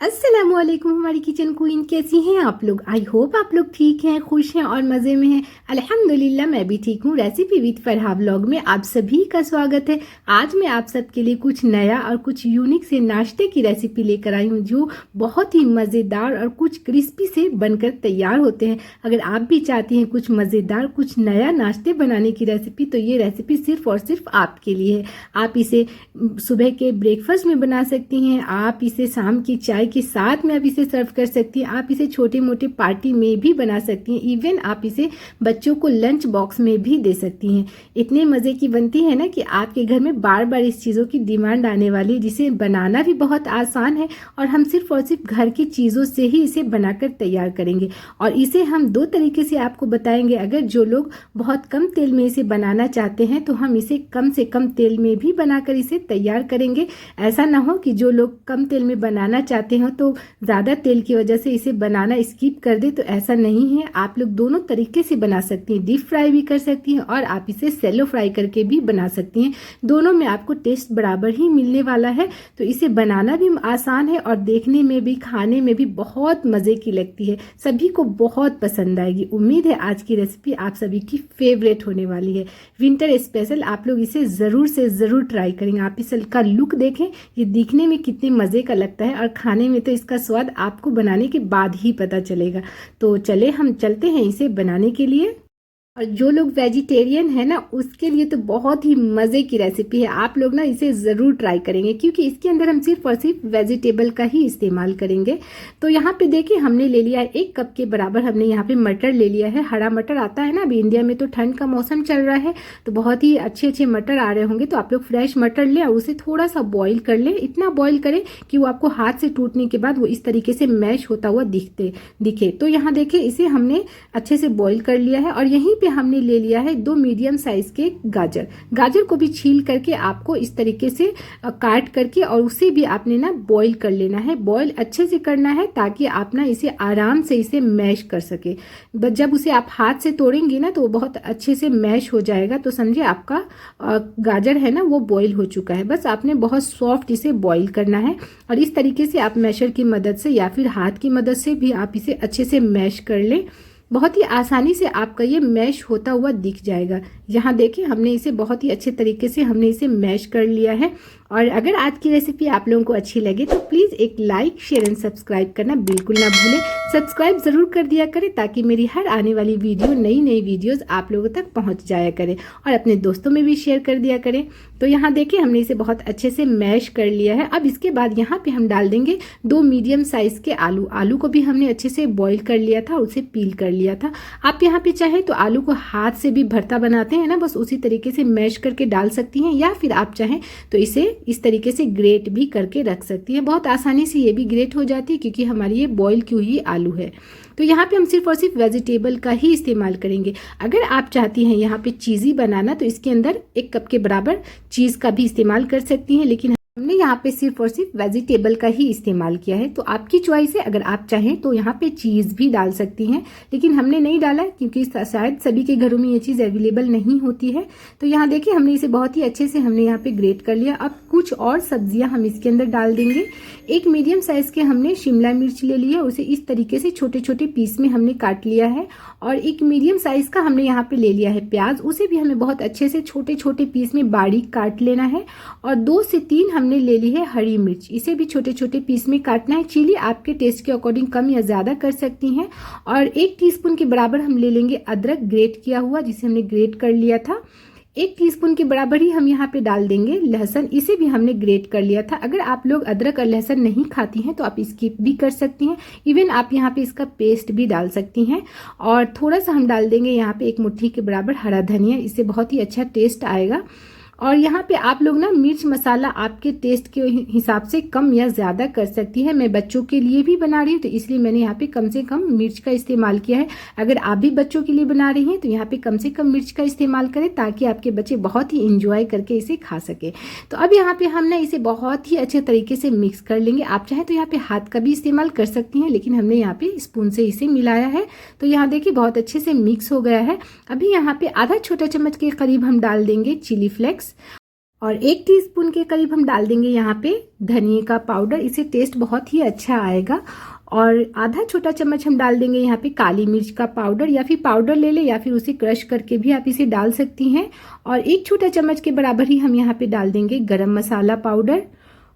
अस्सलामुअलैकुम हमारी kitchen queen, कैसी हैं आप लोग। आई होप आप लोग ठीक हैं, खुश हैं और मज़े में हैं। अल्हम्दुलिल्लाह मैं भी ठीक हूँ। रेसिपी विद फरहा व्लॉग में आप सभी का स्वागत है। आज मैं आप सबके लिए कुछ नया और कुछ यूनिक से नाश्ते की रेसिपी लेकर आई हूँ जो बहुत ही मज़ेदार और कुछ क्रिस्पी से बनकर तैयार होते हैं। अगर आप भी चाहती हैं कुछ मज़ेदार कुछ नया नाश्ते बनाने की रेसिपी, तो ये रेसिपी सिर्फ और सिर्फ आपके लिए है। आप इसे सुबह के ब्रेकफास्ट में बना सकती हैं, आप इसे शाम की चाय के साथ में आप इसे सर्व कर सकती हैं, आप इसे छोटे मोटे पार्टी में भी बना सकती हैं, इवन आप इसे बच्चों को लंच बॉक्स में भी दे सकती हैं। इतने मज़े की बनती है ना कि आपके घर में बार बार इस चीज़ों की डिमांड आने वाली है, जिसे बनाना भी बहुत आसान है और हम सिर्फ और सिर्फ घर की चीज़ों से ही इसे बनाकर तैयार करेंगे। और इसे हम दो तरीके से आपको बताएंगे। अगर जो लोग बहुत कम तेल में इसे बनाना चाहते हैं तो हम इसे कम से कम तेल में भी बनाकर इसे तैयार करेंगे। ऐसा ना हो कि जो लोग कम तेल में बनाना चाहते हो तो ज़्यादा तेल की वजह से इसे बनाना स्किप कर दे, तो ऐसा नहीं है। आप लोग दोनों तरीके से बना सकती हैं, डीप फ्राई भी कर सकती हैं और आप इसे सेलो फ्राई करके भी बना सकती हैं। दोनों में आपको टेस्ट बराबर ही मिलने वाला है। तो इसे बनाना भी आसान है और देखने में भी खाने में भी बहुत मज़े की लगती है। सभी को बहुत पसंद आएगी। उम्मीद है आज की रेसिपी आप सभी की फेवरेट होने वाली है। विंटर स्पेशल आप लोग इसे ज़रूर से ज़रूर ट्राई करेंगे। आप इसका लुक देखें, ये दिखने में कितने मज़े का लगता है और खाने में तो इसका स्वाद आपको बनाने के बाद ही पता चलेगा। तो चले हम चलते हैं इसे बनाने के लिए। और जो लोग वेजिटेरियन है ना, उसके लिए तो बहुत ही मज़े की रेसिपी है। आप लोग ना इसे ज़रूर ट्राई करेंगे क्योंकि इसके अंदर हम सिर्फ और सिर्फ वेजिटेबल का ही इस्तेमाल करेंगे। तो यहाँ पे देखिए हमने ले लिया है 1 कप के बराबर। हमने यहाँ पे मटर ले लिया है। हरा मटर आता है ना, अभी इंडिया में तो ठंड का मौसम चल रहा है तो बहुत ही अच्छे अच्छे मटर आ रहे होंगे। तो आप लोग फ्रेश मटर लें और उसे थोड़ा सा बॉईल कर लें। इतना बॉईल करें कि वो आपको हाथ से टूटने के बाद वो इस तरीके से मैश होता हुआ दिखे। तो यहाँ देखिए इसे हमने अच्छे से बॉईल कर लिया है। और यहीं पे हमने ले लिया है 2 मीडियम साइज के गाजर को भी छील करके आपको इस तरीके से काट करके और उसे भी आपने ना बॉईल कर लेना है। बॉईल अच्छे से करना है ताकि आप ना इसे आराम से इसे मैश कर सके। जब उसे आप हाथ से तोड़ेंगे ना तो वो बहुत अच्छे से मैश हो जाएगा। तो समझे आपका गाजर है ना वो बॉईल हो चुका है। बस आपने बहुत सॉफ्ट इसे बॉईल करना है और इस तरीके से आप मैशर की मदद से या फिर हाथ की मदद से भी आप इसे अच्छे से मैश कर लें। बहुत ही आसानी से आपका ये मैश होता हुआ दिख जाएगा। यहाँ देखिए हमने इसे बहुत ही अच्छे तरीके से हमने इसे मैश कर लिया है। और अगर आज की रेसिपी आप लोगों को अच्छी लगे तो प्लीज़ एक लाइक शेयर एंड सब्सक्राइब करना बिल्कुल ना भूलें। सब्सक्राइब ज़रूर कर दिया करें ताकि मेरी हर आने वाली वीडियो नई वीडियोज़ आप लोगों तक पहुँच जाया करें और अपने दोस्तों में भी शेयर कर दिया करें। तो यहाँ देखिए हमने इसे बहुत अच्छे से मैश कर लिया है। अब इसके बाद यहाँ पे हम डाल देंगे 2 मीडियम साइज़ के आलू को भी हमने अच्छे से बॉईल कर लिया था और उसे पील कर लिया था। आप यहाँ पे चाहे तो आलू को हाथ से भी भरता बनाते हैं ना, बस उसी तरीके से मैश करके डाल सकती हैं या फिर आप चाहें तो इसे इस तरीके से ग्रेट भी करके रख सकती हैं। बहुत आसानी से ये भी ग्रेट हो जाती है क्योंकि हमारी ये बॉईल की हुई आलू है। तो यहाँ पे हम सिर्फ और सिर्फ वेजिटेबल का ही इस्तेमाल करेंगे। अगर आप चाहती हैं यहाँ पे चीज़ी बनाना तो इसके अंदर 1 कप के बराबर चीज़ का भी इस्तेमाल कर सकती हैं, लेकिन हमने यहाँ पे सिर्फ और सिर्फ वेजिटेबल का ही इस्तेमाल किया है। तो आपकी चॉइस है, अगर आप चाहें तो यहाँ पे चीज़ भी डाल सकती हैं, लेकिन हमने नहीं डाला क्योंकि शायद सभी के घरों में ये चीज़ अवेलेबल नहीं होती है। तो यहाँ देखिए हमने इसे बहुत ही अच्छे से हमने यहाँ पे ग्रेट कर लिया। अब कुछ और सब्जियाँ हम इसके अंदर डाल देंगे। 1 मीडियम साइज़ के हमने शिमला मिर्च ले लिया, उसे इस तरीके से छोटे छोटे पीस में हमने काट लिया है। और 1 मीडियम साइज़ का हमने यहाँ पे ले लिया है प्याज, उसे भी हमें बहुत अच्छे से छोटे छोटे पीस में बारीक काट लेना है। और 2 से 3 हमने ले ली है हरी मिर्च, इसे भी छोटे छोटे पीस में काटना है। चिली आपके टेस्ट के अकॉर्डिंग कम या ज़्यादा कर सकती हैं। और 1 टीस्पून के बराबर हम ले लेंगे अदरक ग्रेट किया हुआ, जिसे हमने ग्रेट कर लिया था। 1 टीस्पून के बराबर ही हम यहाँ पे डाल देंगे लहसुन, इसे भी हमने ग्रेट कर लिया था। अगर आप लोग अदरक और लहसुन नहीं खाती हैं तो आप स्किप भी कर सकती हैं, इवन आप यहाँ पे इसका पेस्ट भी डाल सकती हैं। और थोड़ा सा हम डाल देंगे यहाँ पे 1 मुट्ठी के बराबर हरा धनिया, इससे बहुत ही अच्छा टेस्ट आएगा। और यहाँ पे आप लोग ना मिर्च मसाला आपके टेस्ट के हिसाब से कम या ज़्यादा कर सकती है। मैं बच्चों के लिए भी बना रही हूँ तो इसलिए मैंने यहाँ पे कम से कम मिर्च का इस्तेमाल किया है। अगर आप भी बच्चों के लिए बना रही हैं तो यहाँ पे कम से कम मिर्च का इस्तेमाल करें ताकि आपके बच्चे बहुत ही इंजॉय करके इसे खा सके। तो अब यहाँ पे हम ना इसे बहुत ही अच्छे तरीके से मिक्स कर लेंगे। आप चाहें तो यहाँ पे हाथ का भी इस्तेमाल कर सकती हैं, लेकिन हमने यहाँ पे स्पून से इसे मिलाया है। तो यहाँ देखिए बहुत अच्छे से मिक्स हो गया है। अभी यहाँ पे आधा छोटा चम्मच के करीब हम डाल देंगे चिली फ्लेक्स। और 1 टीस्पून के करीब हम डाल देंगे यहाँ पे धनिए का पाउडर। इससे टेस्ट बहुत ही अच्छा आएगा। और आधा छोटा चम्मच हम डाल देंगे यहाँ पे काली मिर्च का पाउडर, या फिर पाउडर ले ले या फिर उसे क्रश करके भी आप इसे डाल सकती हैं। और 1 छोटा चम्मच के बराबर ही हम यहाँ पे डाल देंगे गरम मसाला पाउडर।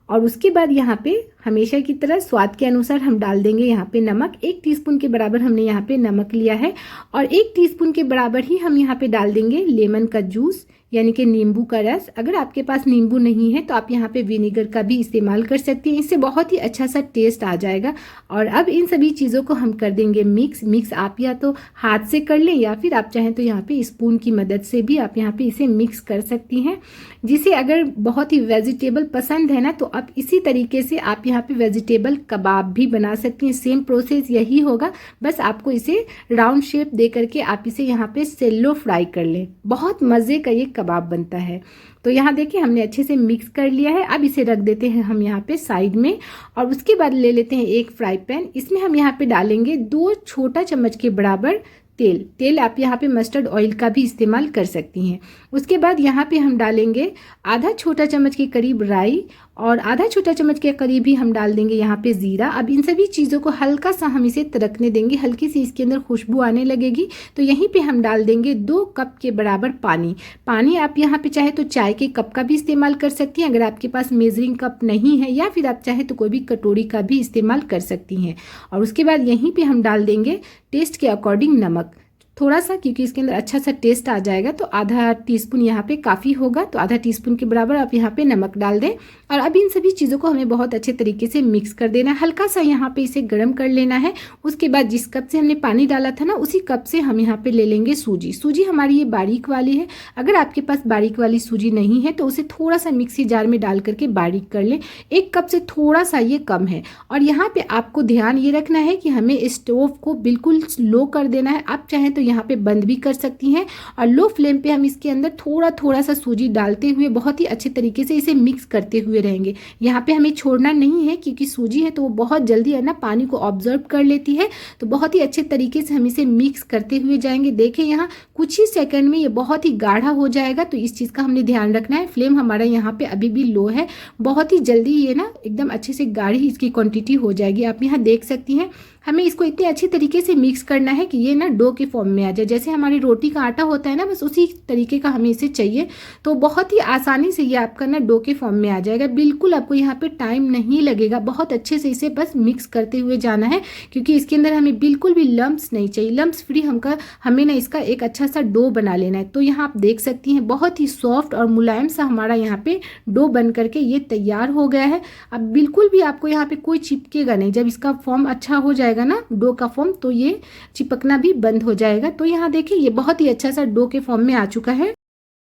और उसके बाद यहाँ पे हमेशा की तरह स्वाद के अनुसार हम डाल देंगे यहाँ पे नमक। 1 टीस्पून के बराबर हमने यहाँ पे नमक लिया है। और 1 टीस्पून के बराबर ही हम यहाँ पे डाल देंगे लेमन का जूस, यानी कि नींबू का रस। अगर आपके पास नींबू नहीं है तो आप यहाँ पे विनेगर का भी इस्तेमाल कर सकती हैं। इससे बहुत ही अच्छा सा टेस्ट आ जाएगा। और अब इन सभी चीज़ों को हम कर देंगे मिक्स आप या तो हाथ से कर लें या फिर आप चाहें तो यहाँ पे स्पून की मदद से भी आप यहाँ पे इसे मिक्स कर सकती हैं। जिसे अगर बहुत ही वेजिटेबल पसंद है ना, तो आप इसी तरीके से आप यहाँ पे वेजिटेबल कबाब भी बना सकती हैं। सेम प्रोसेस यही होगा, बस आपको इसे राउंड शेप दे करके आप इसे यहाँ पे सेलो फ्राई कर लें। बहुत मज़े का ये कबाब बनता है। तो यहाँ देखिए हमने अच्छे से मिक्स कर लिया है। अब इसे रख देते हैं हम यहाँ पे साइड में। और उसके बाद ले लेते हैं एक फ्राई पैन। इसमें हम यहाँ पे डालेंगे 2 छोटा चम्मच के बराबर तेल आप यहाँ पे मस्टर्ड ऑयल का भी इस्तेमाल कर सकती हैं। उसके बाद यहाँ पे हम डालेंगे आधा छोटा चम्मच के करीब राई और आधा छोटा चम्मच के करीब ही हम डाल देंगे यहाँ पे ज़ीरा। अब इन सभी चीज़ों को हल्का सा हम इसे तड़कने देंगे, हल्की सी इसके अंदर खुशबू आने लगेगी। तो यहीं पे हम डाल देंगे 2 कप के बराबर पानी आप यहाँ पे चाहे तो चाय के कप का भी इस्तेमाल कर सकती हैं, अगर आपके पास मेजरिंग कप नहीं है, या फिर आप चाहे तो कोई भी कटोरी का भी इस्तेमाल कर सकती हैं। और उसके बाद यहीं पे हम डाल देंगे टेस्ट के अकॉर्डिंग नमक थोड़ा सा, क्योंकि इसके अंदर अच्छा सा टेस्ट आ जाएगा। तो आधा टीस्पून यहाँ पे काफ़ी होगा, तो आधा टीस्पून के बराबर आप यहाँ पे नमक डाल दें। और अब इन सभी चीज़ों को हमें बहुत अच्छे तरीके से मिक्स कर देना है। हल्का सा यहाँ पे इसे गर्म कर लेना है। उसके बाद जिस कप से हमने पानी डाला था ना, उसी कप से हम यहाँ पे ले लेंगे सूजी हमारी ये बारीक वाली है। अगर आपके पास बारीक वाली सूजी नहीं है तो उसे थोड़ा सा मिक्सी जार में डाल करके बारीक कर लें। 1 कप से थोड़ा सा ये कम है। और यहाँ पे आपको ध्यान ये रखना है कि हमें स्टोव को बिल्कुल लो कर देना है। आप चाहें तो यहाँ पे बंद भी कर सकती हैं। और लो फ्लेम पे हम इसके अंदर थोड़ा सा सूजी डालते हुए बहुत ही अच्छे तरीके से इसे मिक्स करते हुए रहेंगे। यहाँ पे हमें छोड़ना नहीं है, क्योंकि सूजी है तो वो बहुत जल्दी है ना पानी को ऑब्जर्व कर लेती है। तो बहुत ही अच्छे तरीके से हम इसे मिक्स करते हुए जाएंगे। देखें यहाँ कुछ ही सेकंड में ये बहुत ही गाढ़ा हो जाएगा, तो इस चीज़ का हमने ध्यान रखना है। फ्लेम हमारा यहाँ पे अभी भी लो है। बहुत ही जल्दी ये ना एकदम अच्छे से गाढ़ी इसकी क्वांटिटी हो जाएगी। आप यहाँ देख सकती हैं हमें इसको इतने अच्छी तरीके से मिक्स करना है कि ये ना डो के फॉर्म में आ जाए। जैसे हमारी रोटी का आटा होता है ना, बस उसी तरीके का हमें इसे चाहिए। तो बहुत ही आसानी से ये आपका ना डो के फॉर्म में आ जाएगा। बिल्कुल आपको यहाँ पे टाइम नहीं लगेगा। बहुत अच्छे से इसे बस मिक्स करते हुए जाना है, क्योंकि इसके अंदर हमें बिल्कुल भी लम्प्स नहीं चाहिए। लम्प्स फ्री हमें ना इसका एक अच्छा सा डो बना लेना है। तो यहाँ आप देख सकती हैं बहुत ही सॉफ्ट और मुलायम सा हमारा यहाँ पे डो बन करके ये तैयार हो गया है। अब बिल्कुल भी आपको यहाँ पे कोई चिपकेगा नहीं। जब इसका फॉर्म अच्छा हो जाएगा ना डो का फॉर्म, तो ये चिपकना भी बंद हो जाएगा। तो यहाँ देखिए ये बहुत ही अच्छा सा डो के फॉर्म में आ चुका है।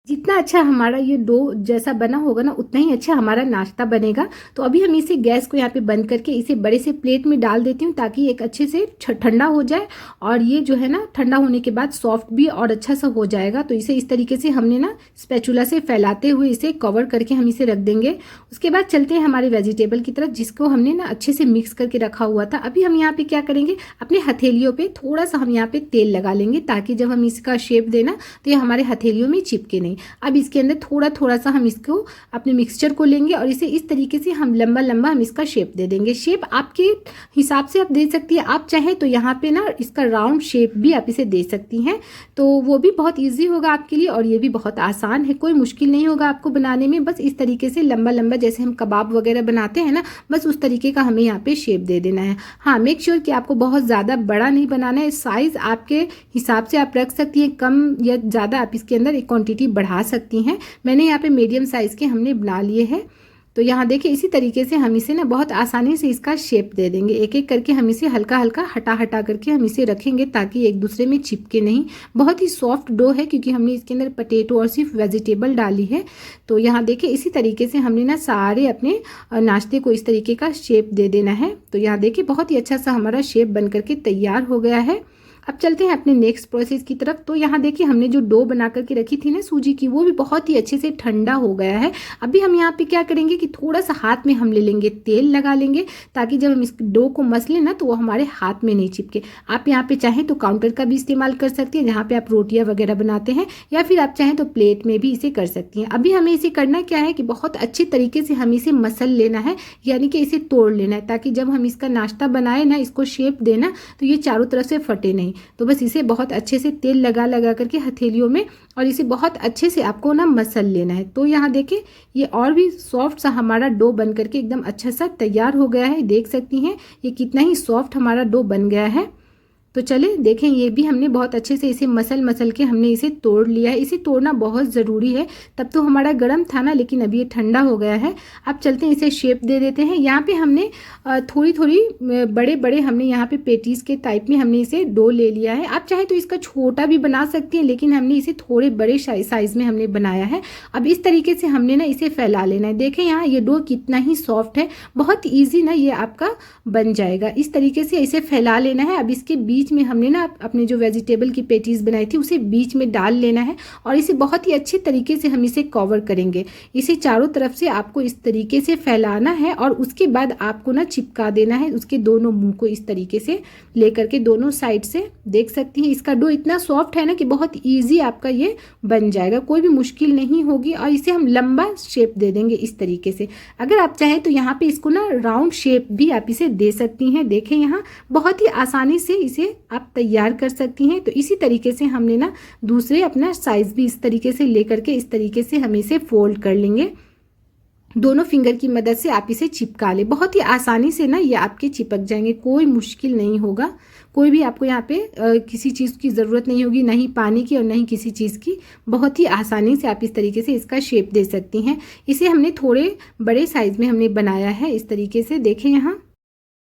जितना अच्छा हमारा ये डो जैसा बना होगा ना, उतना ही अच्छा हमारा नाश्ता बनेगा। तो अभी हम इसे गैस को यहाँ पे बंद करके इसे बड़े से प्लेट में डाल देती हूँ, ताकि एक अच्छे से ठंडा हो जाए। और ये जो है ना ठंडा होने के बाद सॉफ्ट भी और अच्छा सा हो जाएगा। तो इसे इस तरीके से हमने ना स्पैचुला से फैलाते हुए इसे कवर करके हम इसे रख देंगे। उसके बाद चलते हैं हमारे वेजिटेबल की तरफ, जिसको हमने ना अच्छे से मिक्स करके रखा हुआ था। अभी हम यहाँ पे क्या करेंगे, अपने हथेलियों पे थोड़ा सा हम यहाँ पे तेल लगा लेंगे, ताकि जब हम इसका शेप देना तो ये हमारे हथेलियों में चिपके नहीं। अब इसके अंदर थोड़ा सा हम इसको अपने मिक्सचर को लेंगे और इसे इस तरीके से हम लंबा हम इसका शेप दे देंगे। शेप आपके हिसाब से आप दे सकती है। आप चाहे तो यहाँ पे ना इसका राउंड शेप भी आप इसे दे सकती हैं, तो वो भी बहुत ईजी होगा आपके लिए। और ये भी बहुत आसान है, कोई मुश्किल नहीं होगा आपको बनाने में। बस इस तरीके से लंबा जैसे हम कबाब वगैरह बनाते हैं ना, बस उस तरीके का हमें यहाँ पे शेप दे देना है। हाँ, मेक श्योर कि आपको बहुत ज़्यादा बड़ा नहीं बनाना है। साइज़ आपके हिसाब से आप रख सकती हैं, कम या ज़्यादा आप इसके अंदर एक क्वांटिटी बढ़ा सकती हैं। मैंने यहाँ पे मीडियम साइज़ के हमने बना लिए हैं। तो यहाँ देखिए इसी तरीके से हम इसे ना बहुत आसानी से इसका शेप दे देंगे। एक एक करके हम इसे हल्का हटा करके हम इसे रखेंगे, ताकि एक दूसरे में चिपके नहीं। बहुत ही सॉफ्ट डो है, क्योंकि हमने इसके अंदर पोटैटो और सिर्फ वेजिटेबल डाली है। तो यहाँ देखिए इसी तरीके से हमने ना सारे अपने नाश्ते को इस तरीके का शेप दे देना है। तो यहाँ देखिए बहुत ही अच्छा सा हमारा शेप बन करके तैयार हो गया है। अब चलते हैं अपने नेक्स्ट प्रोसेस की तरफ। तो यहाँ देखिए हमने जो डो बना करके रखी थी ना सूजी की, वो भी बहुत ही अच्छे से ठंडा हो गया है। अभी हम यहाँ पे क्या करेंगे कि थोड़ा सा हाथ में हम ले लेंगे, तेल लगा लेंगे, ताकि जब हम इस डो को मसलें ना तो वो हमारे हाथ में नहीं चिपके। आप यहाँ पे चाहें तो काउंटर का भी इस्तेमाल कर सकती हैं, जहाँ पे आप रोटियाँ वगैरह बनाते हैं, या फिर आप चाहें तो प्लेट में भी इसे कर सकती हैं। अभी हमें इसे करना क्या है कि बहुत अच्छे तरीके से हम इसे मसल लेना है, यानी कि इसे तोड़ लेना है, ताकि जब हम इसका नाश्ता बनाए ना, इसको शेप देना, तो ये चारों तरफ से फटे नहीं। तो बस इसे बहुत अच्छे से तेल लगा लगा करके हथेलियों में, और इसे बहुत अच्छे से आपको ना मसल लेना है। तो यहाँ देखिए ये और भी सॉफ्ट सा हमारा डो बन करके एकदम अच्छा सा तैयार हो गया है। देख सकती हैं ये कितना ही सॉफ्ट हमारा डो बन गया है। तो चले देखें, ये भी हमने बहुत अच्छे से इसे मसल मसल के हमने इसे तोड़ लिया है। इसे तोड़ना बहुत ज़रूरी है, तब तो हमारा गर्म था ना, लेकिन अभी ये ठंडा हो गया है। अब चलते हैं इसे शेप दे देते हैं। यहाँ पे हमने थोड़ी थोड़ी बड़े बड़े हमने यहाँ पे पेटीज के टाइप में हमने इसे डो ले लिया है। आप चाहे तो इसका छोटा भी बना सकती हैं, लेकिन हमने इसे थोड़े बड़े साइज़ में हमने बनाया है। अब इस तरीके से हमने ना इसे फैला लेना है। देखें यहाँ ये डो कितना ही सॉफ्ट है, बहुत ईजी ना ये आपका बन जाएगा। इस तरीके से इसे फैला लेना है। अब इसके बीच में हमने ना अपने जो वेजिटेबल की पेटीज बनाई थी उसे बीच में डाल लेना है, और इसे बहुत ही अच्छे तरीके से हम इसे कवर करेंगे। इसे चारों तरफ से आपको इस तरीके से फैलाना है, और उसके बाद आपको ना चिपका देना है उसके दोनों मुंह को इस तरीके से लेकर के दोनों साइड से। देख सकती हैं इसका डो इतना सॉफ्ट है ना कि बहुत ईजी आपका ये बन जाएगा, कोई भी मुश्किल नहीं होगी। और इसे हम लंबा शेप दे देंगे इस तरीके से। अगर आप चाहें तो यहाँ पे इसको ना राउंड शेप भी आप इसे दे सकती हैं। देखें यहाँ बहुत ही आसानी से इसे आप तैयार कर सकती हैं। तो इसी तरीके से हमने ना दूसरे अपना साइज भी इस तरीके से लेकर के इस तरीके से हम इसे फोल्ड कर लेंगे। दोनों फिंगर की मदद से आप इसे चिपका लें। बहुत ही आसानी से ना ये आपके चिपक जाएंगे, कोई मुश्किल नहीं होगा। कोई भी आपको यहाँ पे किसी चीज़ की ज़रूरत नहीं होगी, नहीं पानी की और नहीं किसी चीज़ की। बहुत ही आसानी से आप इस तरीके से इसका शेप दे सकती हैं। इसे हमने थोड़े बड़े साइज़ में हमने बनाया है इस तरीके से। देखें यहाँ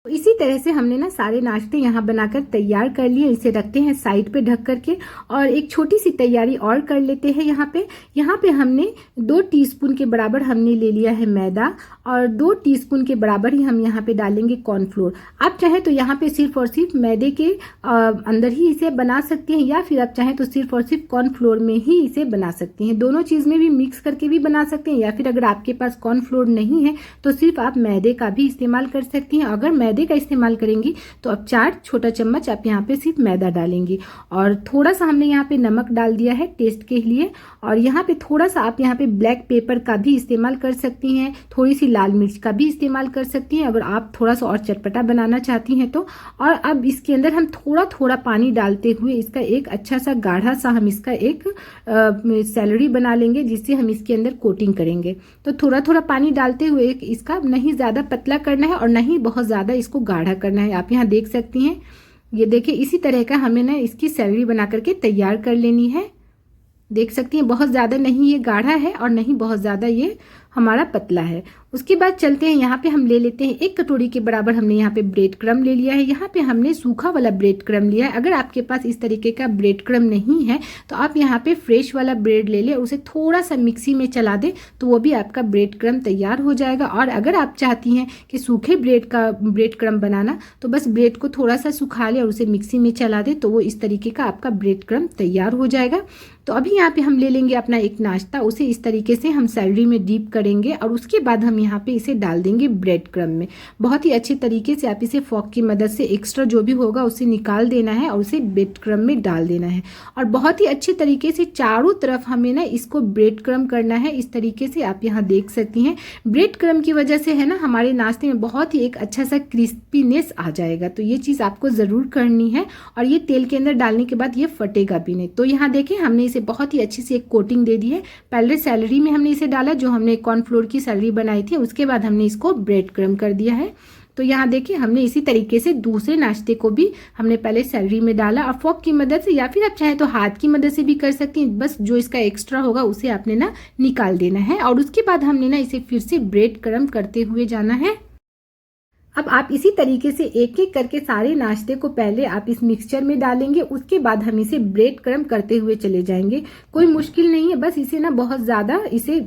तो इसी तरह से हमने ना सारे नाश्ते यहाँ बनाकर तैयार कर लिए। इसे रखते हैं साइड पे ढक करके, और एक छोटी सी तैयारी और कर लेते हैं। यहाँ पे हमने 2 टीस्पून के बराबर हमने ले लिया है मैदा, और 2 टीस्पून के बराबर ही हम यहाँ पे डालेंगे कॉर्नफ्लोर। आप चाहे तो यहाँ पे सिर्फ और सिर्फ मैदे के अंदर ही इसे बना सकते हैं, या फिर आप चाहें तो सिर्फ और सिर्फ कॉर्नफ्लोर में ही इसे बना सकते हैं। दोनों चीज़ में भी मिक्स करके भी बना सकते हैं, या फिर अगर आपके पास कॉर्नफ्लोर नहीं है तो सिर्फ आप मैदे का भी इस्तेमाल कर सकती हैं। अगर मैदे का इस्तेमाल करेंगी तो अब 4 छोटा चम्मच आप यहाँ पे सिर्फ मैदा डालेंगी, और थोड़ा सा हमने यहाँ पे नमक डाल दिया है टेस्ट के लिए। और यहाँ पे थोड़ा सा आप यहाँ पे ब्लैक पेपर का भी इस्तेमाल कर सकती हैं, थोड़ी सी लाल मिर्च का भी इस्तेमाल कर सकती हैं अगर आप थोड़ा सा और चटपटा बनाना चाहती हैं तो। और अब इसके अंदर हम थोड़ा थोड़ा पानी डालते हुए इसका एक अच्छा सा गाढ़ा सा हम इसका एक सैलरी बना लेंगे, जिससे हम इसके अंदर कोटिंग करेंगे। तो थोड़ा थोड़ा पानी डालते हुए इसका नहीं ज़्यादा पतला करना है और नहीं बहुत ज़्यादा इसको गाढ़ा करना है। आप यहाँ देख सकती हैं, ये देखिए इसी तरह का हमें ना इसकी सैलरी बना करके तैयार कर लेनी है। देख सकती हैं बहुत ज़्यादा नहीं ये गाढ़ा है और नहीं बहुत ज़्यादा ये हमारा पतला है। उसके बाद चलते हैं, यहाँ पे हम ले लेते हैं 1 कटोरी के बराबर हमने यहाँ पे ब्रेड क्रम ले लिया है। यहाँ पे हमने सूखा वाला ब्रेड क्रम लिया है। अगर आपके पास इस तरीके का ब्रेड क्रम नहीं है तो आप यहाँ पे फ्रेश वाला ब्रेड ले लें, उसे थोड़ा सा मिक्सी में चला दें तो वो भी आपका ब्रेड क्रम तैयार हो जाएगा। और अगर आप चाहती हैं कि सूखे ब्रेड क्रम बनाना तो बस ब्रेड को थोड़ा सा सुखा लें और उसे मिक्सी में चला दें तो वो इस तरीके का आपका ब्रेड क्रम तैयार हो जाएगा। तो अभी यहाँ पे हम ले लेंगे अपना एक नाश्ता, उसे इस तरीके से हम सैलरी में डीप करेंगे और उसके बाद हम यहाँ पे इसे डाल देंगे ब्रेड क्रम में। बहुत ही अच्छे तरीके से आप इसे फॉक की मदद से एक्स्ट्रा जो भी होगा उसे निकाल देना है और उसे ब्रेड क्रम में डाल देना है। और बहुत ही अच्छे तरीके से चारों तरफ हमें ना इसको ब्रेड क्रम करना है। इस तरीके से आप यहाँ देख सकती हैं ब्रेड क्रम की वजह से है ना हमारे नाश्ते में बहुत ही एक अच्छा सा क्रिस्पीनेस आ जाएगा। तो ये चीज़ आपको ज़रूर करनी है और ये तेल के अंदर डालने के बाद ये फटेगा भी नहीं। तो यहाँ देखें हमने इसे बहुत ही अच्छी से एक कोटिंग दे दी है। पहले सैलरी में हमने इसे डाला जो हमने कॉर्नफ्लोर की सैलरी बनाई थी, उसके बाद हमने इसको ब्रेड क्रम कर दिया है। तो यहाँ देखिए हमने इसी तरीके से दूसरे नाश्ते को भी हमने पहले सैलरी में डाला और फॉक की मदद से या फिर आप चाहें तो हाथ की मदद से भी कर सकती हैं। बस जो इसका एक्स्ट्रा होगा उसे आपने ना निकाल देना है और उसके बाद हमने ना इसे फिर से ब्रेड क्रम करते हुए जाना है। अब आप इसी तरीके से एक एक करके सारे नाश्ते को पहले आप इस मिक्सचर में डालेंगे, उसके बाद हम इसे ब्रेड क्रम्ब करते हुए चले जाएंगे। कोई मुश्किल नहीं है, बस इसे ना बहुत ज़्यादा इसे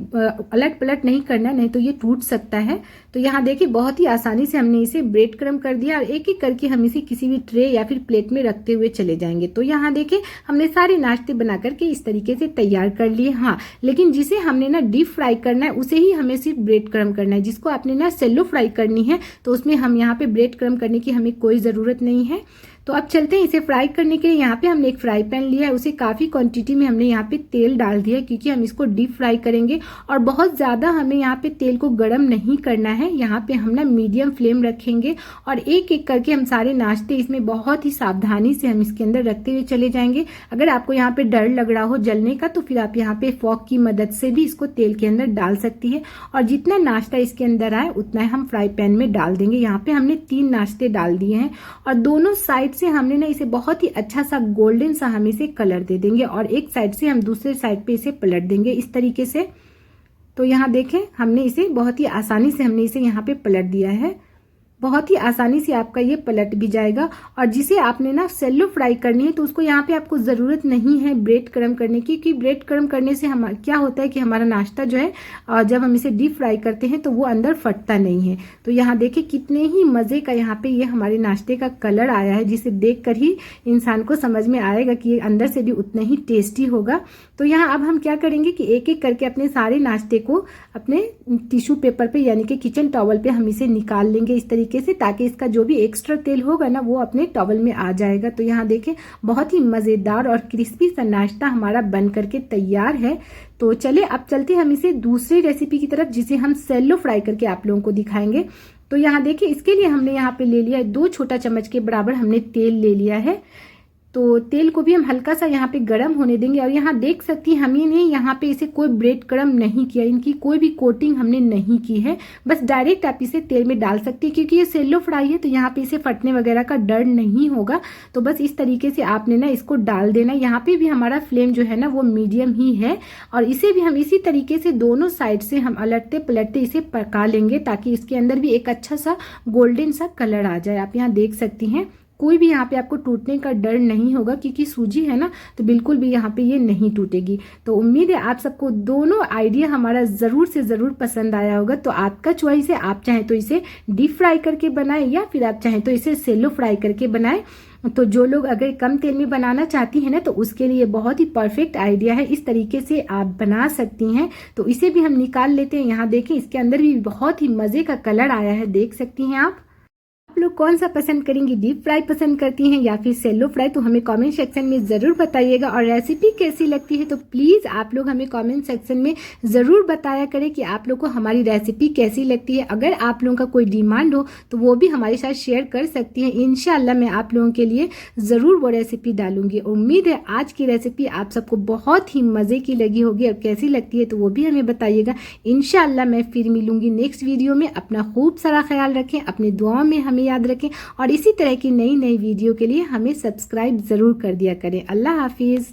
अलट पलट नहीं करना, नहीं तो ये टूट सकता है। तो यहाँ देखिए बहुत ही आसानी से हमने इसे ब्रेड क्रम्ब कर दिया और एक एक करके हम इसे किसी भी ट्रे या फिर प्लेट में रखते हुए चले जाएंगे। तो यहाँ देखिए हमने सारे नाश्ते बना करके इस तरीके से तैयार कर लिए। हाँ, लेकिन जिसे हमने ना डीप फ्राई करना है उसे ही हमें सिर्फ ब्रेड क्रम्ब करना है। जिसको आपने ना सेलो फ्राई करनी है तो उसमें हम यहाँ पे ब्रेड क्रम्ब करने की हमें कोई ज़रूरत नहीं है। तो अब चलते हैं इसे फ्राई करने के लिए। यहाँ पे हमने एक फ्राई पैन लिया है, उसे काफ़ी क्वांटिटी में हमने यहाँ पे तेल डाल दिया है क्योंकि हम इसको डीप फ्राई करेंगे और बहुत ज़्यादा हमें यहाँ पे तेल को गर्म नहीं करना है। यहाँ पे हम ना मीडियम फ्लेम रखेंगे और एक एक करके हम सारे नाश्ते इसमें बहुत ही सावधानी से हम इसके अंदर रखते हुए चले जाएंगे। अगर आपको यहाँ पे डर लग रहा हो जलने का तो फिर आप यहाँ पे फॉक की मदद से भी इसको तेल के अंदर डाल सकती है और जितना नाश्ता इसके अंदर आए उतना हम फ्राई पैन में डाल देंगे। यहाँ पे हमने 3 नाश्ते डाल दिए हैं और दोनों साइड से हमने ना इसे बहुत ही अच्छा सा गोल्डन सा हम इसे कलर दे देंगे और एक साइड से हम दूसरे साइड पे इसे पलट देंगे इस तरीके से। तो यहाँ देखें हमने इसे बहुत ही आसानी से हमने इसे यहाँ पे पलट दिया है। बहुत ही आसानी से आपका ये पलट भी जाएगा। और जिसे आपने ना सेलो फ्राई करनी है तो उसको यहाँ पे आपको ज़रूरत नहीं है ब्रेड क्रम्ब करने की, क्योंकि ब्रेड क्रम्ब करने से हम क्या होता है कि हमारा नाश्ता जो है जब हम इसे डीप फ्राई करते हैं तो वो अंदर फटता नहीं है। तो यहाँ देखिए कितने ही मज़े का यहाँ पे ये हमारे नाश्ते का कलर आया है, जिसे देख कर ही इंसान को समझ में आएगा कि ये अंदर से भी उतना ही टेस्टी होगा। तो यहाँ अब हम क्या करेंगे कि एक एक करके अपने सारे नाश्ते को अपने टिश्यू पेपर पे यानी कि किचन टॉवल पे हम इसे निकाल लेंगे इस तरीके से, ताकि इसका जो भी एक्स्ट्रा तेल होगा ना वो अपने टॉवल में आ जाएगा। तो यहाँ देखें बहुत ही मज़ेदार और क्रिस्पी सा नाश्ता हमारा बन करके तैयार है। तो चले अब चलते हम इसे दूसरी रेसिपी की तरफ, जिसे हम सेलो फ्राई करके आप लोगों को दिखाएंगे। तो यहाँ देखिए इसके लिए हमने यहाँ पे ले लिया है 2 छोटा चम्मच के बराबर हमने तेल ले लिया है। तो तेल को भी हम हल्का सा यहाँ पे गर्म होने देंगे और यहाँ देख सकती हैं हमने यहाँ पे इसे कोई ब्रेड क्रम्ब नहीं किया, इनकी कोई भी कोटिंग हमने नहीं की है, बस डायरेक्ट आप इसे तेल में डाल सकती हैं क्योंकि ये सेलो फ्राई है तो यहाँ पे इसे फटने वगैरह का डर नहीं होगा। तो बस इस तरीके से आपने ना इसको डाल देना। यहाँ पे भी हमारा फ्लेम जो है ना वो मीडियम ही है और इसे भी हम इसी तरीके से दोनों साइड से हम अलटते पलटते इसे पका लेंगे ताकि इसके अंदर भी एक अच्छा सा गोल्डन सा कलर आ जाए। आप यहाँ देख सकती हैं कोई भी यहाँ पे आपको टूटने का डर नहीं होगा क्योंकि सूजी है ना, तो बिल्कुल भी यहाँ पे ये नहीं टूटेगी। तो उम्मीद है आप सबको दोनों आइडिया हमारा ज़रूर से ज़रूर पसंद आया होगा। तो आपका चॉइस है, आप चाहें तो इसे डीप फ्राई करके बनाएं या फिर आप चाहें तो इसे सेलो फ्राई करके बनाएं। तो जो लोग अगर कम तेल में बनाना चाहती हैं ना तो उसके लिए बहुत ही परफेक्ट आइडिया है, इस तरीके से आप बना सकती हैं। तो इसे भी हम निकाल लेते हैं। यहाँ देखें इसके अंदर भी बहुत ही मज़े का कलर आया है, देख सकती हैं आप लोग कौन सा पसंद करेंगी, डीप फ्राई पसंद करती हैं या फिर सेलो फ्राई, तो हमें कमेंट सेक्शन में ज़रूर बताइएगा। और रेसिपी कैसी लगती है तो प्लीज़ आप लोग हमें कमेंट सेक्शन में ज़रूर बताया करें कि आप लोग को हमारी रेसिपी कैसी लगती है। अगर आप लोगों का कोई डिमांड हो तो वो भी हमारे साथ शेयर कर सकती हैं। इंशाल्लाह मैं आप लोगों के लिए ज़रूर वो रेसिपी डालूंगी। उम्मीद है आज की रेसिपी आप सबको बहुत ही मज़े की लगी होगी और कैसी लगती है तो वो भी हमें बताइएगा। इंशाल्लाह मैं फिर मिलूंगी नेक्स्ट वीडियो में। अपना खूब सारा ख्याल रखें, अपनी दुआओं में हमें याद रखें और इसी तरह की नई नई वीडियो के लिए हमें सब्सक्राइब ज़रूर कर दिया करें। अल्लाह हाफिज़।